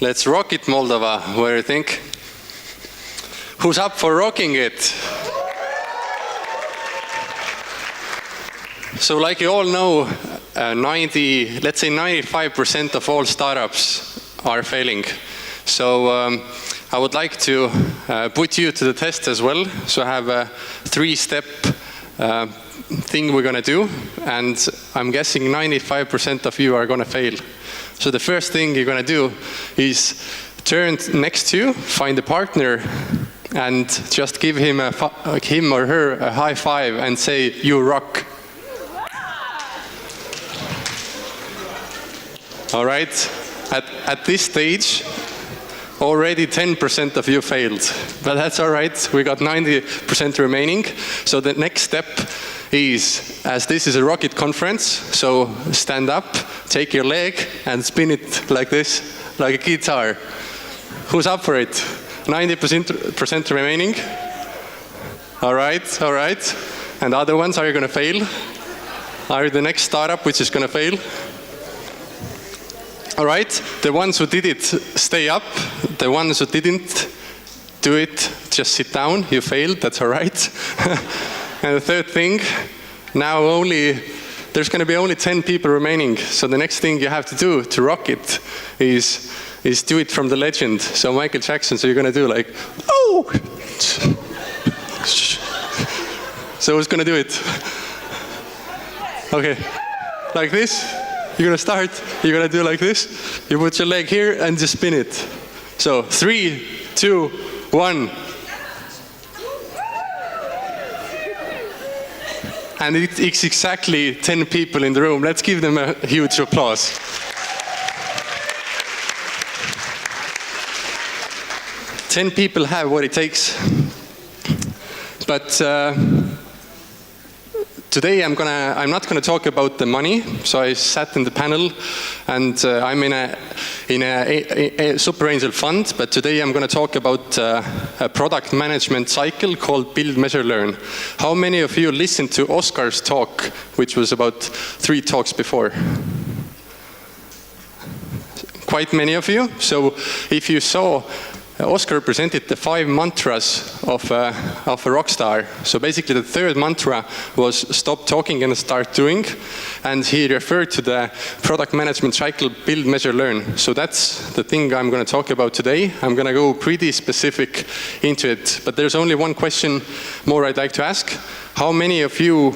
Let's rock it, Moldova. What do you think? Who's up for rocking it? So like you all know, let's say 95% of all startups are failing. So I would like to put you to the test as well. So I have a 3-step thing we're going to do. And I'm guessing 95% of you are going to fail. So the first thing you're going to do is turn next to you, find a partner, and just give him or her a high five and say, "You rock." All right. At this stage, already 10% of you failed, but that's all right. We got 90% remaining. So the next step is, as this is a rocket conference, so stand up, take your leg, and spin it like this, like a guitar. Who's up for it? 90% remaining. All right, all right. And the other ones, are you going to fail? Are you the next startup which is going to fail? All right, the ones who did it, stay up. The ones who didn't do it, just sit down. You failed, that's all right. And the third thing, now there's going to be only 10 people remaining. So the next thing you have to do to rock it is do it from the legend. So Michael Jackson, so you're going to do like, oh! So who's going to do it? Okay, like this. You're going to start, you're going to do like this. You put your leg here and just spin it. So 3, 2, 1. And it's exactly 10 people in the room. Let's give them a huge applause. Ten people have what it takes. But today I'm not going to talk about the money. So I sat in the panel, and I'm in a super angel fund. But today I'm going to talk about a product management cycle called Build, Measure, Learn. How many of you listened to Oscar's talk, which was about 3 talks before? Quite many of you. So if you saw, Oscar presented the 5 mantras of a rock star. So basically the third mantra was stop talking and start doing. And he referred to the product management cycle, Build, Measure, Learn. So that's the thing I'm going to talk about today. I'm going to go pretty specific into it. But there's only one question more I'd like to ask. How many of you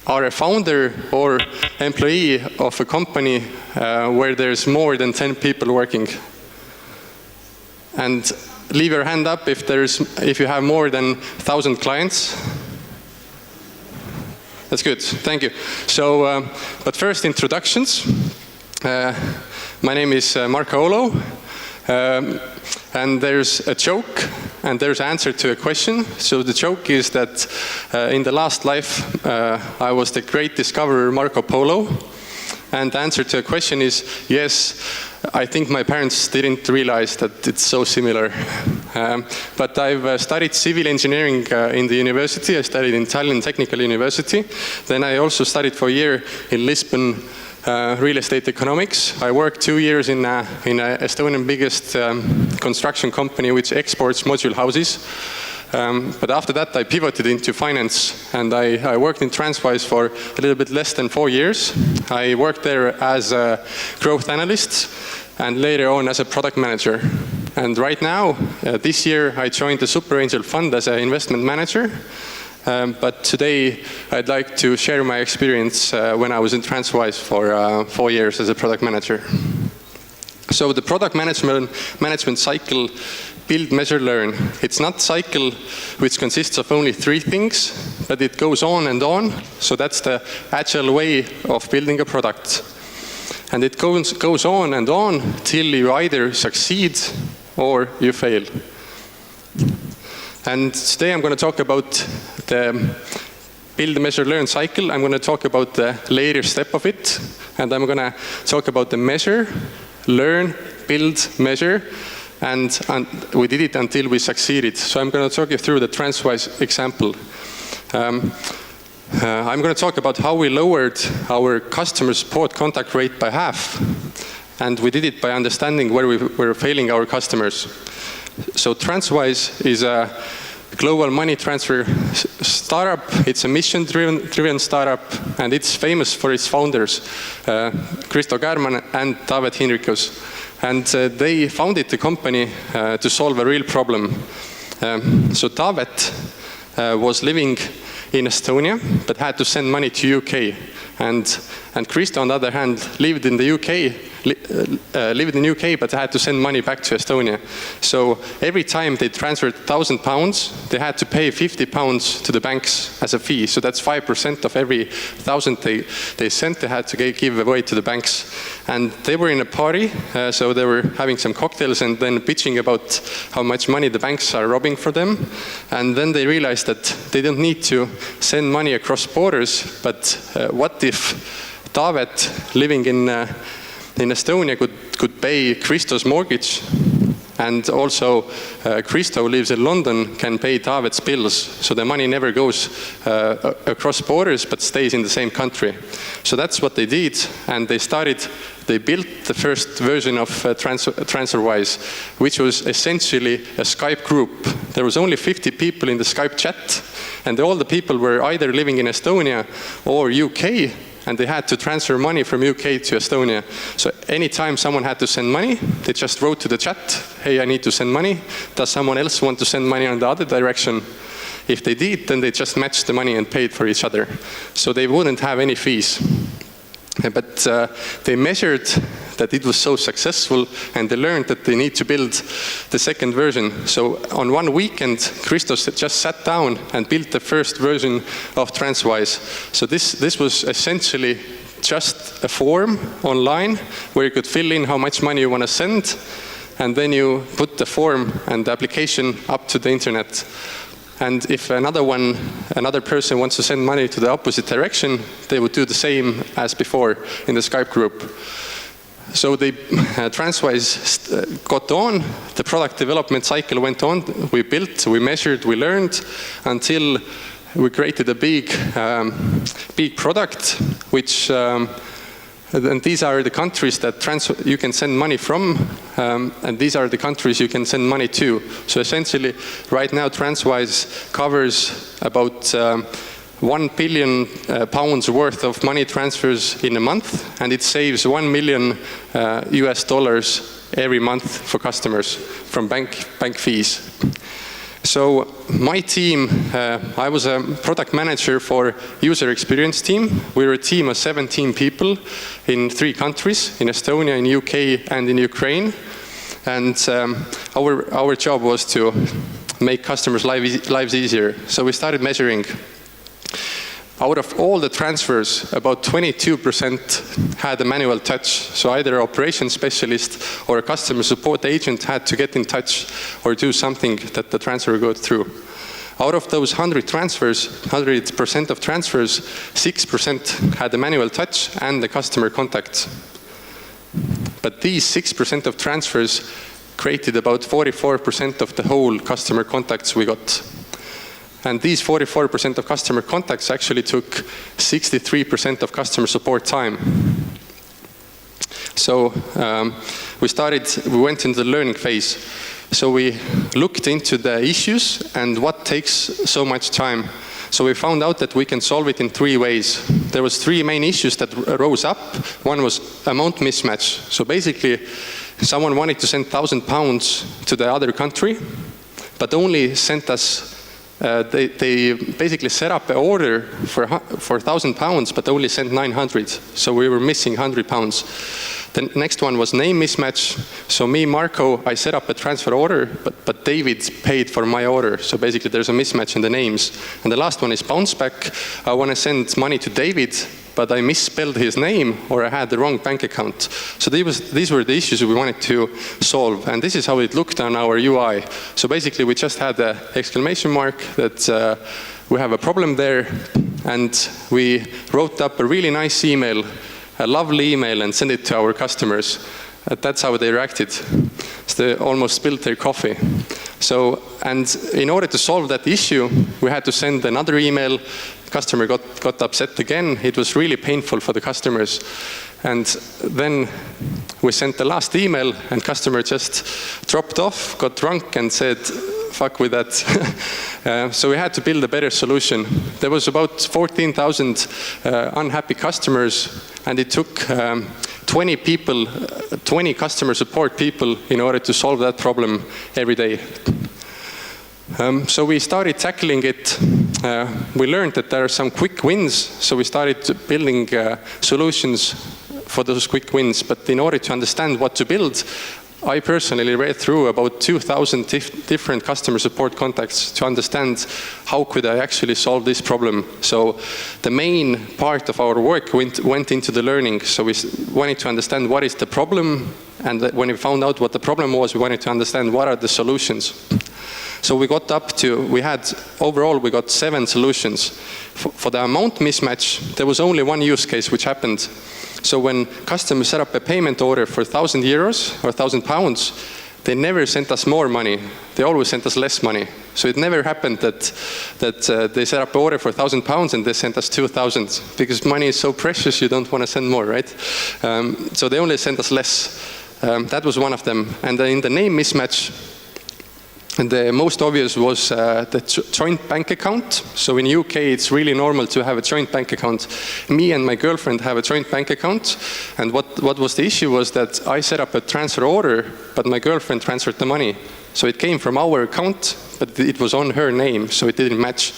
are a founder or employee of a company where there's more than 10 people working? And leave your hand up if you have more than 1,000 clients. That's good, thank you. So, but first introductions. My name is Marko Oolo, and there's a joke and there's an answer to a question. So the joke is that in the last life I was the great discoverer Marco Polo. And the answer to a question is, yes, I think my parents didn't realize that it's so similar. But I've studied civil engineering in the university. I studied in Tallinn Technical University. Then I also studied for a year in Lisbon real estate economics. I worked 2 years in Estonian biggest construction company which exports module houses. But after that, I pivoted into finance, and I worked in Transwise for a little bit less than 4 years. I worked there as a growth analyst, and later on as a product manager. And right now, this year, I joined the Super Angel Fund as an investment manager. But today, I'd like to share my experience when I was in Transwise for 4 years as a product manager. So the product management cycle, Build, Measure, Learn. It's not a cycle which consists of only 3 things, but it goes on and on. So that's the agile way of building a product. And it goes on and on till you either succeed or you fail. And today I'm going to talk about the Build, Measure, Learn cycle. I'm going to talk about the later step of it. And I'm going to talk about the measure, learn, build, measure. And we did it until we succeeded. So I'm going to talk you through the Transwise example. I'm going to talk about how we lowered our customer support contact rate by half. and we did it by understanding where we were failing our customers. So Transwise is a global money transfer startup. It's a mission-driven startup, and it's famous for its founders, Kristo Käärmann and Taavet Hinrikus. And they founded the company to solve a real problem. So Taavet was living in Estonia, but had to send money to UK. And Kristo, on the other hand, lived in the UK, but had to send money back to Estonia. So every time they transferred £1,000, they had to pay £50 to the banks as a fee. So that's 5% of every 1,000 they sent, they had to give away to the banks. And they were in a party, so they were having some cocktails and then pitching about how much money the banks are robbing for them. And then they realized that they don't need to send money across borders, but what if Taavet, living in Estonia, could pay Kristo's mortgage, and also Kristo, who lives in London, can pay Taavet's bills, so the money never goes across borders but stays in the same country. So that's what they did, and they built the first version of TransferWise, which was essentially a Skype group. There was only 50 people in the Skype chat, and all the people were either living in Estonia or UK, and they had to transfer money from UK to Estonia. So anytime someone had to send money, they just wrote to the chat, hey, I need to send money. Does someone else want to send money in the other direction? If they did, then they just matched the money and paid for each other. So they wouldn't have any fees. But they measured that it was so successful, and they learned that they need to build the second version. So on one weekend, Kristo just sat down and built the first version of Transwise. So this was essentially just a form online where you could fill in how much money you want to send, and then you put the form and the application up to the internet. And if another person wants to send money to the opposite direction, they would do the same as before in the Skype group. So Transwise got on, the product development cycle went on, we built, we measured, we learned, until we created a big product, which, and these are the countries that you can send money from, and these are the countries you can send money to. So essentially, right now, Transwise covers about 1 billion pounds worth of money transfers in a month, and it saves $1 million US every month for customers from bank fees. So my team, I was a product manager for user experience team. We were a team of 17 people in 3 countries, in Estonia, in UK, and in Ukraine. And our job was to make customers' lives easier. So we started measuring. Out of all the transfers, about 22% had a manual touch. So either an operations specialist or a customer support agent had to get in touch or do something that the transfer would go through. Out of those 100% of transfers, 6% had a manual touch and the customer contact. But these 6% of transfers created about 44% of the whole customer contacts we got. And these 44% of customer contacts actually took 63% of customer support time. So we went into the learning phase. So we looked into the issues and what takes so much time. So we found out that we can solve it in 3 ways. There was 3 main issues that rose up. One was amount mismatch. So basically, someone wanted to send £1,000 to the other country, but only sent us they basically set up an order for £1,000, but only sent 900. So we were missing £100. The next one was name mismatch. So me, Marko, I set up a transfer order, but David paid for my order. So basically there's a mismatch in the names. And the last one is bounce back. I want to send money to David, but I misspelled his name or I had the wrong bank account. So these were the issues we wanted to solve. And this is how it looked on our UI. So basically we just had the exclamation mark that we have a problem there. And we wrote up a really nice email, a lovely email, and sent it to our customers. That's how they reacted. So they almost spilled their coffee. So, and in order to solve that issue, we had to send another email. Customer got upset again. It was really painful for the customers. And then we sent the last email, and customer just dropped off, got drunk, and said, fuck with that. So we had to build a better solution. There was about 14,000 unhappy customers, and it took 20 people, 20 customer support people in order to solve that problem every day. So we started tackling it. We learned that there are some quick wins, so we started building solutions for those quick wins. But in order to understand what to build, I personally read through about 2,000 different customer support contacts to understand how could I actually solve this problem. So the main part of our work went into the learning. So we wanted to understand what is the problem, and when we found out what the problem was, we wanted to understand what are the solutions. So we got up to, overall we got 7 solutions. For the amount mismatch, there was only one use case which happened. So when customers set up a payment order for €1,000 or £1,000, they never sent us more money. They always sent us less money. So it never happened that they set up an order for £1,000 and they sent us 2,000, because money is so precious, you don't want to send more, right? So they only sent us less. That was one of them. And then in the name mismatch, and the most obvious was the joint bank account. So in UK, it's really normal to have a joint bank account. Me and my girlfriend have a joint bank account. And what was the issue was that I set up a transfer order, but my girlfriend transferred the money. So it came from our account, but it was on her name, so it didn't match.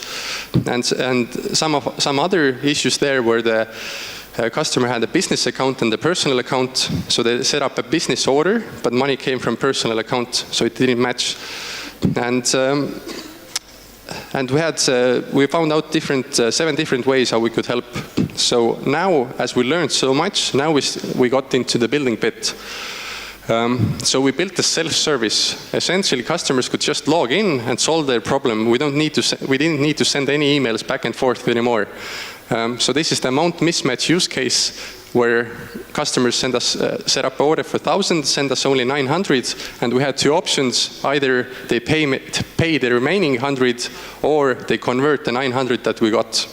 And some other issues there were the customer had a business account and a personal account. So they set up a business order, but money came from personal account, so it didn't match. And we found out 7 different ways how we could help. So now, as we learned so much, now we got into the building bit. So we built a self-service. Essentially, customers could just log in and solve their problem. We didn't need to send any emails back and forth anymore. So this is the amount mismatch use case, where customers set up an order for 1,000, send us only 900, and we had 2 options. Either they pay the remaining 100, or they convert the 900 that we got.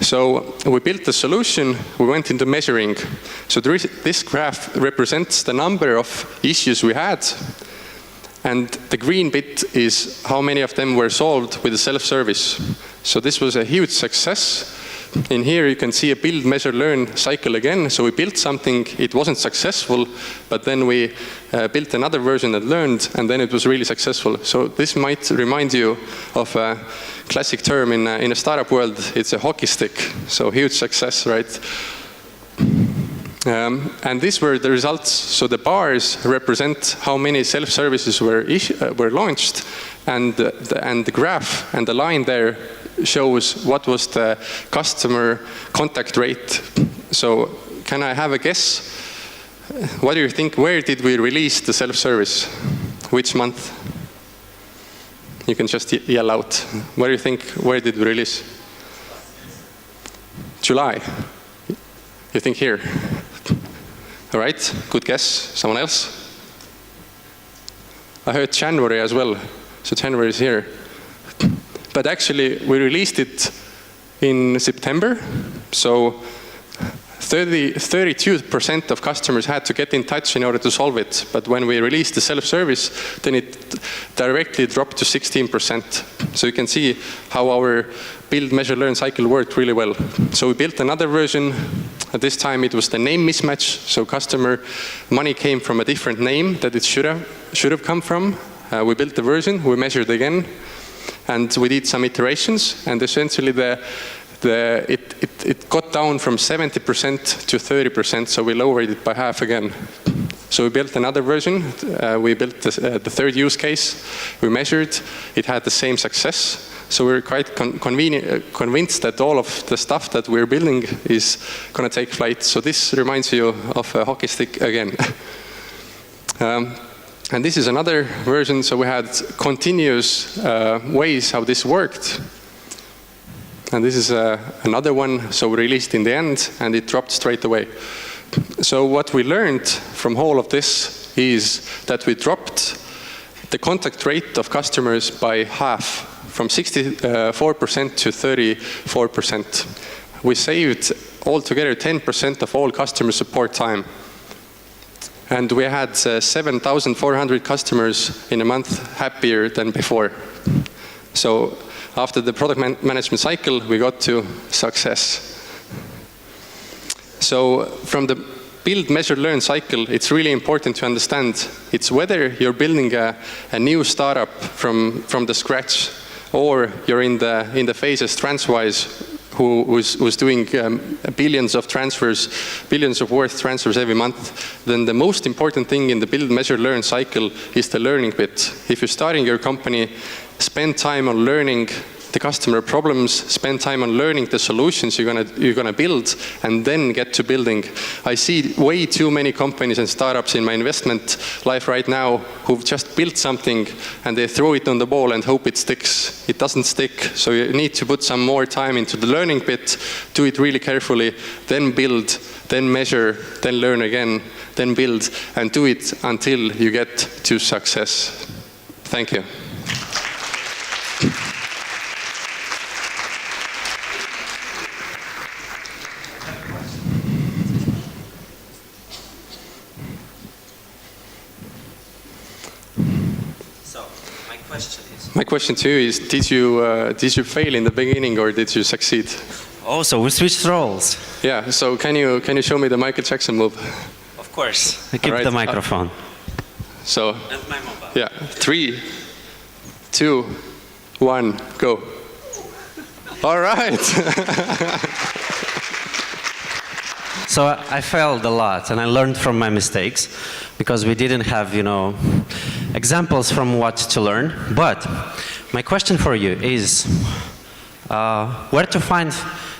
So we built the solution, we went into measuring. So this graph represents the number of issues we had, and the green bit is how many of them were solved with the self-service. So this was a huge success. In here you can see a build, measure, learn cycle again. So we built something, it wasn't successful, but then we built another version that learned, and then it was really successful. So this might remind you of a classic term in a startup world. It's a hockey stick, so huge success, right? And these were the results. So the bars represent how many self-services were launched, and the graph and the line there shows what was the customer contact rate. So can I have a guess? What do you think? Where did we release the self-service? Which month? You can just yell out. What do you think? Where did we release? July. You think here? All right, good guess. Someone else? I heard January as well. So January is here. But actually, we released it in September. So 32% of customers had to get in touch in order to solve it. But when we released the self-service, then it directly dropped to 16%. So you can see how our build, measure, learn cycle worked really well. So we built another version. At this time, it was the name mismatch. So customer money came from a different name that it should have come from. We built the version, we measured again, and we did some iterations, and essentially it got down from 70% to 30%, so we lowered it by half again. So we built another version, we built the 3rd use case, we measured, it had the same success. So we're quite convinced that all of the stuff that we're building is going to take flight. So this reminds you of a hockey stick again. And this is another version, so we had continuous ways how this worked. And this is another one, so we released in the end, and it dropped straight away. So what we learned from all of this is that we dropped the contact rate of customers by half, from 64% to 34%. We saved altogether 10% of all customer support time. And we had 7,400 customers in a month happier than before. So after the product management cycle, we got to success. So from the build, measure, learn cycle, it's really important to understand it's whether you're building a new startup from the scratch, or you're in the phase as TransWise, who's doing billions of worth transfers every month. Then the most important thing in the build, measure, learn cycle is the learning bit. If you're starting your company, spend time on learning the customer problems, spend time on learning the solutions you're gonna build, and then get to building. I see way too many companies and startups in my investment life right now who've just built something and they throw it on the ball and hope it sticks. It doesn't stick, so you need to put some more time into the learning bit, do it really carefully, then build, then measure, then learn again, then build, and do it until you get to success. Thank you. My question to you is, did you fail in the beginning or did you succeed? Oh, so we switched roles. Yeah, so can you show me the Michael Jackson move? Of course. Keep the microphone. So, and my mobile. Yeah, 3, 2, 1, go. All right. So I failed a lot and I learned from my mistakes because we didn't have, examples from what to learn. But my question for you is, where to find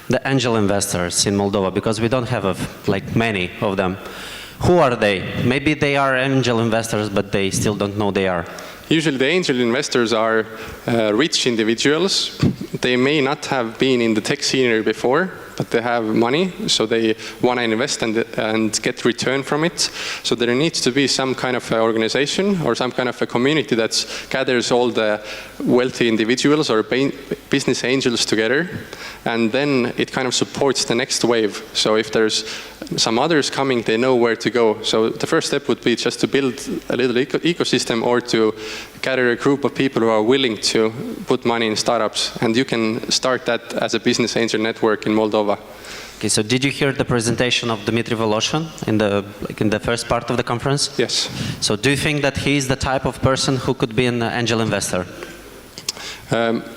the angel investors in Moldova? Because we don't have many of them. Who are they? Maybe they are angel investors, but they still don't know they are. Usually the angel investors are rich individuals. They may not have been in the tech scenery before, but they have money, so they want to invest and get return from it. So there needs to be some kind of organization or some kind of a community that gathers all the wealthy individuals or business angels together, and then it kind of supports the next wave. So if there's some others coming, they know where to go. So the first step would be just to build a little ecosystem or to gather a group of people who are willing to put money in startups. And you can start that as a business angel network in Moldova. Okay, so did you hear the presentation of Dmitry Voloshin in the first part of the conference? Yes. So do you think that he is the type of person who could be an angel investor?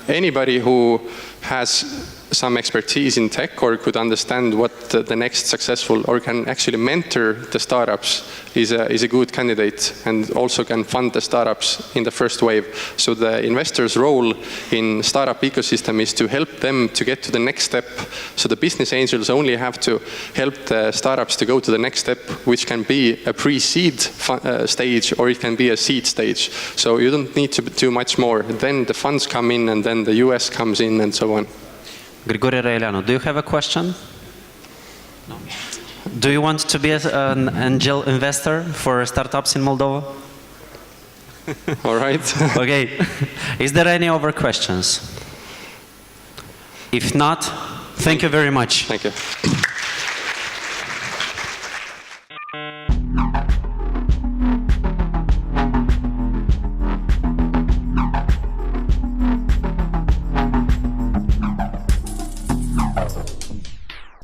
Anybody who has some expertise in tech or could understand what the next successful or can actually mentor the startups is a good candidate, and also can fund the startups in the first wave. So the investor's role in startup ecosystem is to help them to get to the next step. So the business angels only have to help the startups to go to the next step, which can be a pre-seed stage or it can be a seed stage. So you don't need to do much more. Then the funds come in and then the US comes in and so on. Grigore Raeliano, do you have a question? No. Do you want to be an angel investor for startups in Moldova? All right. Okay. Is there any other questions? If not, thank you very much. Thank you.